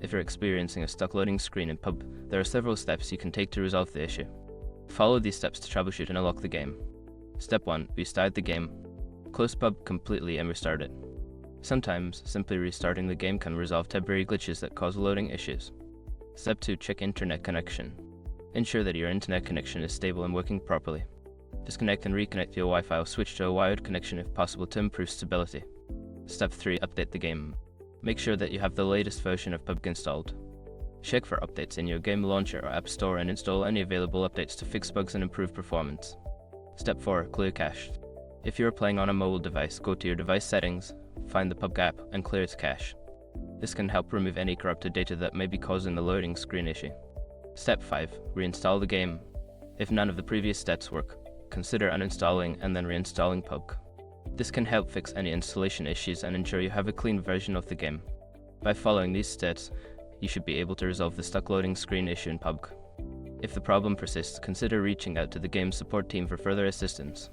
If you're experiencing a stuck loading screen in PUBG, there are several steps you can take to resolve the issue. Follow these steps to troubleshoot and unlock the game. Step 1. Restart the game. Close PUBG completely and restart it. Sometimes, simply restarting the game can resolve temporary glitches that cause loading issues. Step 2. Check internet connection. Ensure that your internet connection is stable and working properly. Disconnect and reconnect your Wi-Fi or switch to a wired connection if possible to improve stability. Step 3. Update the game. Make sure that you have the latest version of PUBG installed. Check for updates in your game launcher or app store and install any available updates to fix bugs and improve performance. Step 4. Clear cache. If you are playing on a mobile device, go to your device settings, find the PUBG app, and clear its cache. This can help remove any corrupted data that may be causing the loading screen issue. Step 5. Reinstall the game. If none of the previous steps work, consider uninstalling and then reinstalling PUBG. This can help fix any installation issues and ensure you have a clean version of the game. By following these steps, you should be able to resolve the stuck loading screen issue in PUBG. If the problem persists, consider reaching out to the game support team for further assistance.